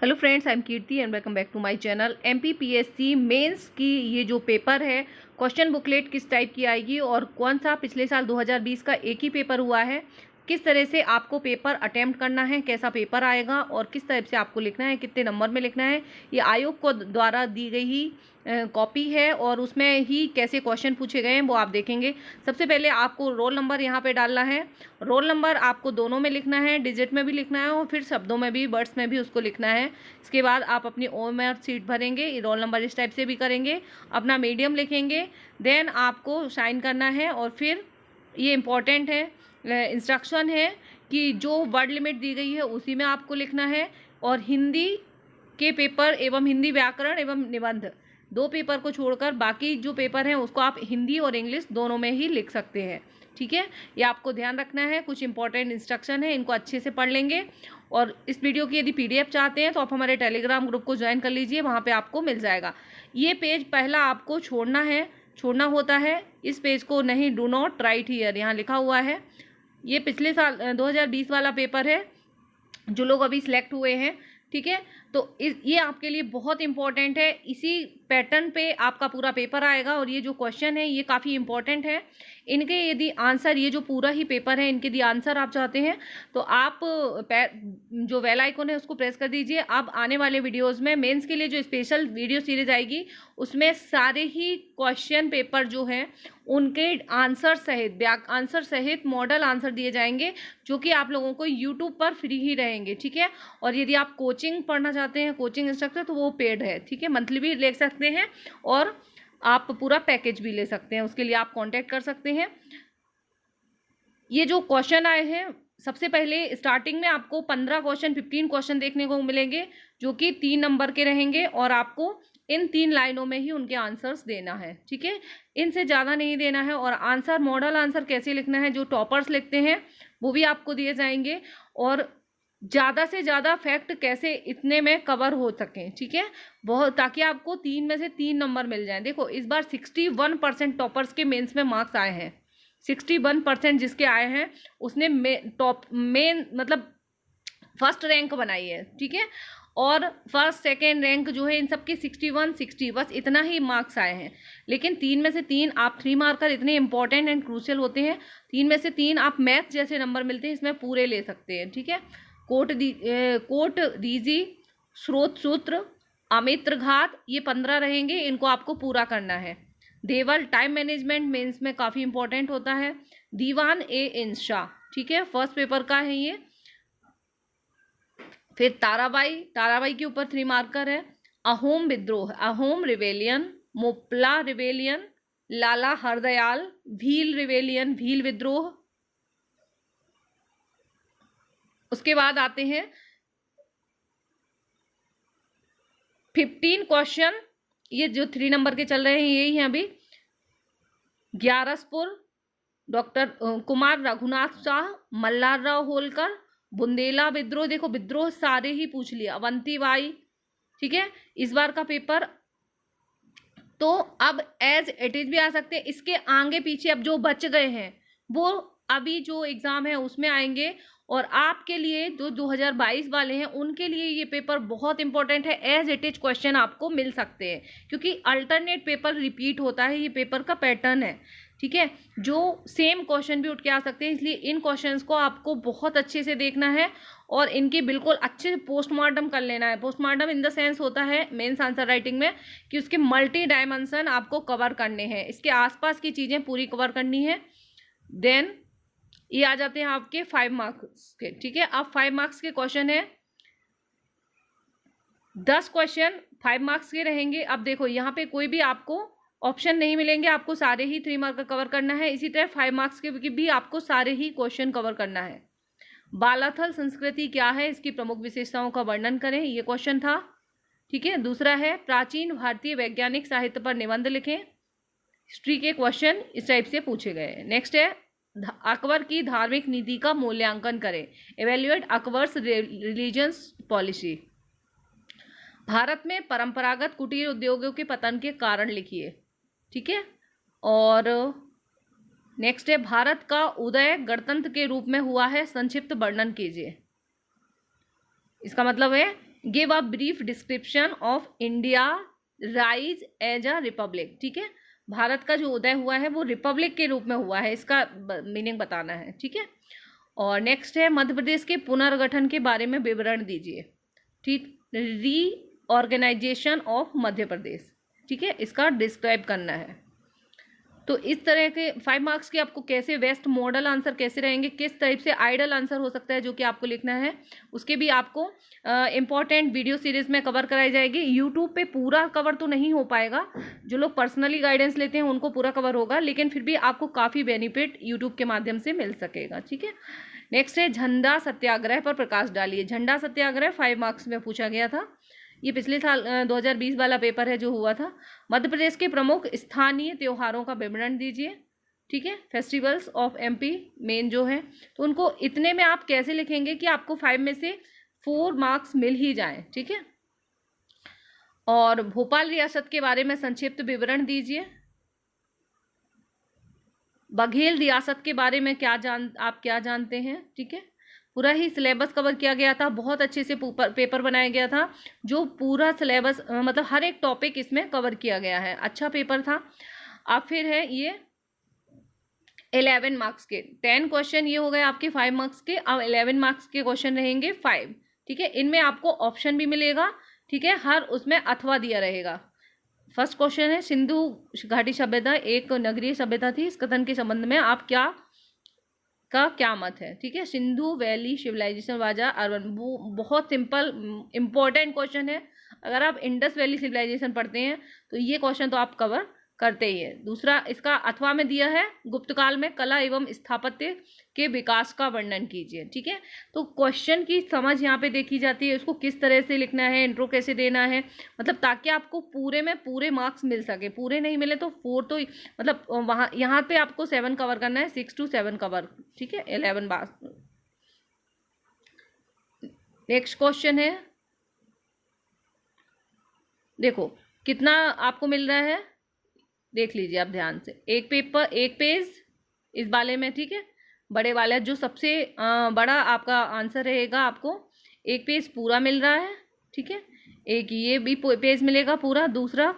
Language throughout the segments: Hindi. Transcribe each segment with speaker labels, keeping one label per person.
Speaker 1: Hello friends, I am Kirti and welcome back to my channel. MPPSC mains की ये जो पेपर है, क्वेश्चन बुकलेट किस टाइप की आएगी और कौन सा पिछले साल 2020 का एक ही पेपर हुआ है, किस तरह से आपको पेपर अटेम्प्ट करना है, कैसा पेपर आएगा और किस टाइप से आपको लिखना है, कितने नंबर में लिखना है, ये आयोग को द्वारा दी गई ही कॉपी है और उसमें ही कैसे क्वेश्चन पूछे गए हैं वो आप देखेंगे। सबसे पहले आपको रोल नंबर यहाँ पे डालना है। रोल नंबर आपको दोनों में लिखना है, डिजिट में भी लिखना है और फिर शब्दों में भी, वर्ड्स में भी उसको लिखना है। इसके बाद आप अपनी ओएमआर सीट भरेंगे, रोल नंबर इस टाइप से भी करेंगे, अपना मीडियम लिखेंगे, देन आपको साइन करना है और फिर ये इम्पॉर्टेंट है, इंस्ट्रक्शन है कि जो वर्ड लिमिट दी गई है उसी में आपको लिखना है। और हिंदी के पेपर एवं हिंदी व्याकरण एवं निबंध दो पेपर को छोड़कर बाकी जो पेपर हैं उसको आप हिंदी और इंग्लिश दोनों में ही लिख सकते हैं। ठीक है, ये आपको ध्यान रखना है। कुछ इंपॉर्टेंट इंस्ट्रक्शन है, इनको अच्छे से पढ़ लेंगे। और इस वीडियो की यदि पीडीएफ चाहते हैं तो आप हमारे टेलीग्राम ग्रुप को ज्वाइन कर लीजिए, वहाँ पे आपको मिल जाएगा। ये पेज पहला आपको छोड़ना होता है। इस पेज को नहीं, डू नॉट राइट हियर यहाँ लिखा हुआ है। ये पिछले साल 2020 वाला पेपर है, जो लोग अभी सिलेक्ट हुए हैं। ठीक है, तो ये आपके लिए बहुत इंपॉर्टेंट है। इसी पैटर्न पे आपका पूरा पेपर आएगा और ये जो क्वेश्चन है ये काफ़ी इंपॉर्टेंट है। इनके यदि आंसर, ये जो पूरा ही पेपर है, इनके यदि आंसर आप चाहते हैं तो आप जो बेल आइकन है उसको प्रेस कर दीजिए। अब आने वाले वीडियोस में मेंस के लिए जो स्पेशल वीडियो सीरीज आएगी उसमें सारे ही क्वेश्चन पेपर जो हैं उनके आंसर सहित मॉडल आंसर दिए जाएंगे, जो कि आप लोगों को यूट्यूब पर फ्री ही रहेंगे। ठीक है, और यदि आप कोचिंग पढ़ना चाहते हैं, कोचिंग इंस्ट्रक्टर, तो वो पेड है। ठीक है, मंथली भी ले सकते हैं और आप पूरा पैकेज भी ले सकते हैं, उसके लिए आप कांटेक्ट कर सकते हैं। ये जो क्वेश्चन आए हैं, सबसे पहले स्टार्टिंग में आपको 15 क्वेश्चन देखने को मिलेंगे, जो कि 3 नंबर के रहेंगे और आपको इन 3 लाइनों में ही उनके आंसर्स देना है। ठीक है, इनसे ज़्यादा नहीं देना है। और आंसर, मॉडल आंसर कैसे लिखना है, जो टॉपर्स लिखते हैं वो भी आपको दिए जाएंगे। और ज़्यादा से ज़्यादा फैक्ट कैसे इतने में कवर हो सकें। ठीक है, बहुत, ताकि आपको 3 में से 3 नंबर मिल जाएं। देखो, इस बार 61% टॉपर्स के मेंस में मार्क्स आए हैं। 61% जिसके आए हैं उसने मेन मतलब फर्स्ट रैंक बनाई है। ठीक है, और फर्स्ट सेकेंड रैंक जो है इन सबके 61, 60, बस इतना ही मार्क्स आए हैं। लेकिन 3 में से 3 आप 3 मार्कर इतने इंपॉर्टेंट एंड क्रूशियल होते हैं। 3 में से 3 आप मैथ जैसे नंबर मिलते हैं, इसमें पूरे ले सकते हैं। ठीक है, कोट रीजी, स्रोत सूत्र, अमित्र घात, ये 15 रहेंगे, इनको आपको पूरा करना है। देवल, टाइम मैनेजमेंट मेंस में काफ़ी इंपॉर्टेंट होता है। दीवान ए इंशा, ठीक है, फर्स्ट पेपर का है ये। फिर ताराबाई के ऊपर 3 मार्कर है। अहोम विद्रोह, अहोम रिवेलियन, मोपला रिवेलियन, लाला हरदयाल, भील रिवेलियन, भील विद्रोह। उसके बाद आते हैं 15 क्वेश्चन, ये जो 3 नंबर के चल रहे हैं यही हैं अभी। ग्यारसपुर, डॉक्टर कुमार रघुनाथ शाह, मल्हारराव होलकर, बुंदेला विद्रोह। देखो, विद्रोह सारे ही पूछ लिया, अवंतीबाई। ठीक है, इस बार का पेपर तो अब एज इट इज भी आ सकते हैं। इसके आगे पीछे अब जो बच गए हैं वो अभी जो एग्जाम है उसमें आएंगे। और आपके लिए जो 2022 वाले हैं उनके लिए ये पेपर बहुत इंपॉर्टेंट है। एज इट इज क्वेश्चन आपको मिल सकते हैं, क्योंकि अल्टरनेट पेपर रिपीट होता है, ये पेपर का पैटर्न है। ठीक है, जो सेम क्वेश्चन भी उठ के आ सकते हैं, इसलिए इन क्वेश्चंस को आपको बहुत अच्छे से देखना है और इनकी बिल्कुल अच्छे से पोस्टमार्टम कर लेना है। पोस्टमार्टम इन द सेंस होता है मेंस आंसर राइटिंग में कि उसके मल्टी डायमेंशन आपको कवर करने हैं, इसके आसपास की चीज़ें पूरी कवर करनी है। देन ये आ जाते हैं आपके 5 मार्क्स के। ठीक है, अब 5 मार्क्स के क्वेश्चन है, 10 क्वेश्चन 5 मार्क्स के रहेंगे। अब देखो, यहाँ पे कोई भी आपको ऑप्शन नहीं मिलेंगे, आपको सारे ही 3 मार्क कवर करना है। इसी तरह 5 मार्क्स के भी आपको सारे ही क्वेश्चन कवर करना है। बालाथल संस्कृति क्या है, इसकी प्रमुख विशेषताओं का वर्णन करें, ये क्वेश्चन था। ठीक है, दूसरा है प्राचीन भारतीय वैज्ञानिक साहित्य पर निबंध लिखें। हिस्ट्री के क्वेश्चन इस टाइप से पूछे गए। नेक्स्ट है अकबर की धार्मिक नीति का मूल्यांकन करें, evaluate Akbar's religious policy. Bharat में परंपरागत कुटीर उद्योगों के पतन के कारण लिखिए। ठीक है, और नेक्स्ट है भारत का उदय गणतंत्र के रूप में हुआ है, संक्षिप्त वर्णन कीजिए। इसका मतलब है give a brief description of India rise as a republic. ठीक है, भारत का जो उदय हुआ है वो रिपब्लिक के रूप में हुआ है, इसका मीनिंग बताना है। ठीक है, और नेक्स्ट है मध्य प्रदेश के पुनर्गठन के बारे में विवरण दीजिए। ठीक, रीऑर्गेनाइजेशन ऑफ मध्य प्रदेश। ठीक है, इसका डिस्क्राइब करना है। तो इस तरह के 5 मार्क्स के आपको कैसे वेस्ट मॉडल आंसर कैसे रहेंगे, किस टाइप से आइडल आंसर हो सकता है जो कि आपको लिखना है, उसके भी आपको इम्पॉर्टेंट वीडियो सीरीज में कवर कराई जाएगी। यूट्यूब पे पूरा कवर तो नहीं हो पाएगा, जो लोग पर्सनली गाइडेंस लेते हैं उनको पूरा कवर होगा, लेकिन फिर भी आपको काफ़ी बेनिफिट यूट्यूब के माध्यम से मिल सकेगा। ठीक है, नेक्स्ट है झंडा सत्याग्रह पर प्रकाश डालिए। झंडा सत्याग्रह 5 मार्क्स में पूछा गया था, ये पिछले साल 2020 वाला पेपर है जो हुआ था। मध्य प्रदेश के प्रमुख स्थानीय त्योहारों का विवरण दीजिए। ठीक है, फेस्टिवल्स ऑफ एमपी मेन जो है, तो उनको इतने में आप कैसे लिखेंगे कि आपको 5 में से 4 मार्क्स मिल ही जाए। ठीक है, और भोपाल रियासत के बारे में संक्षिप्त विवरण दीजिए। बघेल रियासत के बारे में आप क्या जानते हैं। ठीक है, पूरा ही सिलेबस कवर किया गया था, बहुत अच्छे से पेपर बनाया गया था, जो पूरा सिलेबस मतलब हर एक टॉपिक इसमें कवर किया गया है, अच्छा पेपर था। अब फिर है ये 11 मार्क्स के 10 क्वेश्चन ये हो गए आपके 5 मार्क्स के। अब 11 मार्क्स के क्वेश्चन रहेंगे 5। ठीक है, इनमें आपको ऑप्शन भी मिलेगा। ठीक है, हर उसमें अथवा दिया रहेगा। फर्स्ट क्वेश्चन है सिंधु घाटी सभ्यता एक नगरीय सभ्यता थी, इस कथन के संबंध में आप क्या मत है। ठीक है, सिंधु वैली सिविलाइजेशन वाजा अर्बन, वो बहुत सिंपल इंपॉर्टेंट क्वेश्चन है। अगर आप इंडस वैली सिविलाइजेशन पढ़ते हैं तो ये क्वेश्चन तो आप कवर करते ही है। दूसरा इसका अथवा में दिया है, गुप्त काल में कला एवं स्थापत्य के विकास का वर्णन कीजिए। ठीक है, तो क्वेश्चन की समझ यहाँ पे देखी जाती है, उसको किस तरह से लिखना है, इंट्रो कैसे देना है, मतलब ताकि आपको पूरे में पूरे मार्क्स मिल सके। पूरे नहीं मिले तो 4 तो मतलब वहाँ यहाँ पे आपको 7 कवर करना है, 6 to 7 कवर। ठीक है, 11 बार। नेक्स्ट क्वेश्चन है, देखो कितना आपको मिल रहा है, देख लीजिए आप ध्यान से। एक पेज इस वाले में। ठीक है, बड़े वाले जो सबसे बड़ा आपका आंसर रहेगा, आपको एक पेज पूरा मिल रहा है। ठीक है, एक ये भी पेज मिलेगा पूरा, दूसरा।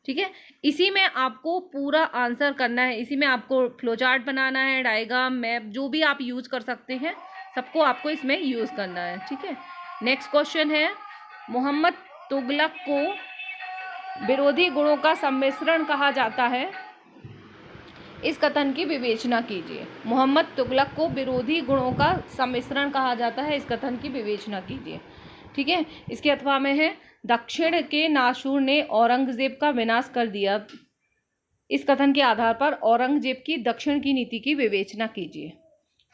Speaker 1: ठीक है, इसी में आपको पूरा आंसर करना है, इसी में आपको फ्लो चार्ट बनाना है, डायग्राम, मैप, जो भी आप यूज कर सकते हैं सबको आपको इसमें यूज करना है। ठीक है, नेक्स्ट क्वेश्चन है, मोहम्मद तुगलक को विरोधी गुणों का सम्मिश्रण कहा जाता है, इस कथन की विवेचना कीजिए। मोहम्मद तुगलक को विरोधी गुणों का सम्मिश्रण कहा जाता है, इस कथन की विवेचना कीजिए। ठीक है, इसके अथवा में है, दक्षिण के नासूर ने औरंगजेब का विनाश कर दिया, इस कथन के आधार पर औरंगजेब की दक्षिण की नीति की विवेचना कीजिए।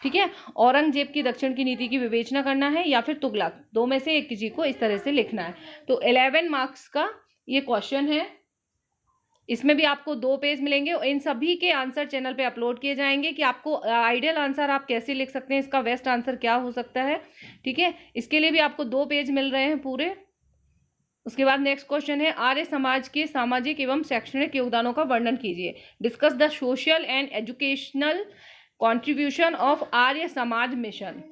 Speaker 1: ठीक है, औरंगजेब की दक्षिण की नीति की विवेचना करना है या फिर तुगलक, दो में से एक किसी को इस तरह से लिखना है। तो 11 मार्क्स का ये क्वेश्चन है, इसमें भी आपको 2 पेज मिलेंगे और इन सभी के आंसर चैनल पे अपलोड किए जाएंगे कि आपको आइडियल आंसर आप कैसे लिख सकते हैं, इसका बेस्ट आंसर क्या हो सकता है। ठीक है, इसके लिए भी आपको 2 पेज मिल रहे हैं पूरे। उसके बाद नेक्स्ट क्वेश्चन है, आर्य समाज के सामाजिक एवं शैक्षणिक योगदानों का वर्णन कीजिए। Discuss the social and educational contribution of Arya Samaj mission.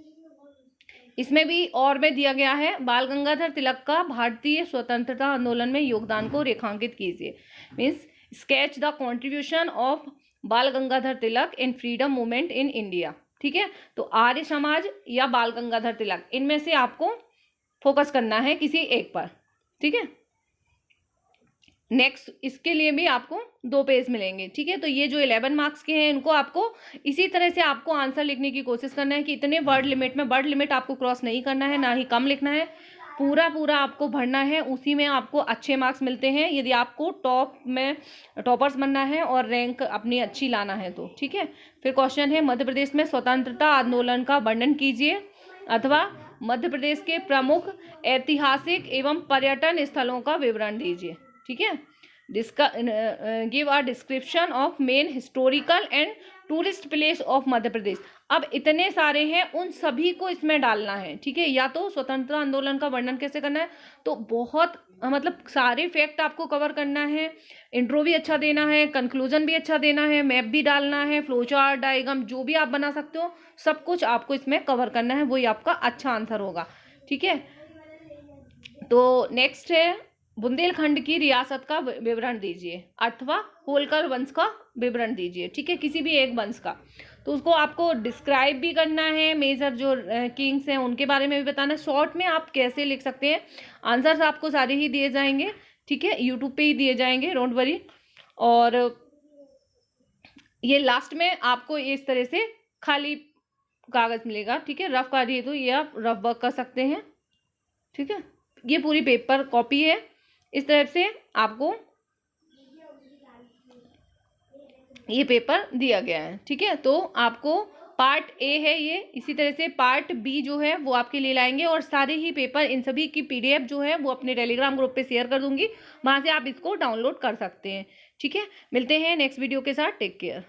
Speaker 1: इसमें भी और में दिया गया है, बाल गंगाधर तिलक का भारतीय स्वतंत्रता आंदोलन में योगदान को रेखांकित कीजिए। Means sketch the contribution of Bal Gangadhar Tilak in freedom movement in India. ठीक है, तो आर्य समाज या बाल गंगाधर तिलक, इनमें से आपको फोकस करना है किसी एक पर। ठीक है, नेक्स्ट इसके लिए भी आपको 2 पेज मिलेंगे। ठीक है, तो ये जो 11 मार्क्स के हैं इनको आपको इसी तरह से आपको आंसर लिखने की कोशिश करना है कि इतने वर्ड लिमिट आपको क्रॉस नहीं करना है, ना ही कम लिखना है, पूरा आपको भरना है, उसी में आपको अच्छे मार्क्स मिलते हैं यदि आपको टॉपर्स बनना है और रैंक अपनी अच्छी लाना है तो। ठीक है, फिर क्वेश्चन है, मध्य प्रदेश में स्वतंत्रता आंदोलन का वर्णन कीजिए अथवा मध्य प्रदेश के प्रमुख ऐतिहासिक एवं पर्यटन स्थलों का विवरण दीजिए। ठीक है, give a description of main historical and tourist place of Madhya Pradesh. अब इतने सारे हैं, उन सभी को इसमें डालना है। ठीक है, या तो स्वतंत्रता आंदोलन का वर्णन कैसे करना है, तो बहुत मतलब सारे फैक्ट आपको कवर करना है, इंट्रो भी अच्छा देना है, कंक्लूजन भी अच्छा देना है, मैप भी डालना है, फ्लो चार्ट, डायग्राम, जो भी आप बना सकते हो सब कुछ आपको इसमें कवर करना है, वही आपका अच्छा आंसर होगा। ठीक है, तो नेक्स्ट है, बुंदेलखंड की रियासत का विवरण दीजिए अथवा होलकर वंश का विवरण दीजिए। ठीक है, किसी भी एक वंश का। तो उसको आपको डिस्क्राइब भी करना है, मेजर जो किंग्स हैं उनके बारे में भी बताना है। शॉर्ट में आप कैसे लिख सकते हैं, आंसर्स आपको सारे ही दिए जाएंगे। ठीक है, यूट्यूब पे ही दिए जाएंगे, डोंट वरी। और ये लास्ट में आपको इस तरह से खाली कागज मिलेगा। ठीक है, रफ कार्य तो ये आप रफ वर्क कर सकते हैं। ठीक है, ये पूरी पेपर कॉपी है, इस तरह से आपको ये पेपर दिया गया है। ठीक है, तो आपको पार्ट ए है ये, इसी तरह से पार्ट बी जो है वो आपके लिए लाएंगे, और सारे ही पेपर इन सभी की पीडीएफ जो है वो अपने टेलीग्राम ग्रुप पे शेयर कर दूंगी, वहां से आप इसको डाउनलोड कर सकते हैं। ठीक है, मिलते हैं नेक्स्ट वीडियो के साथ, टेक केयर।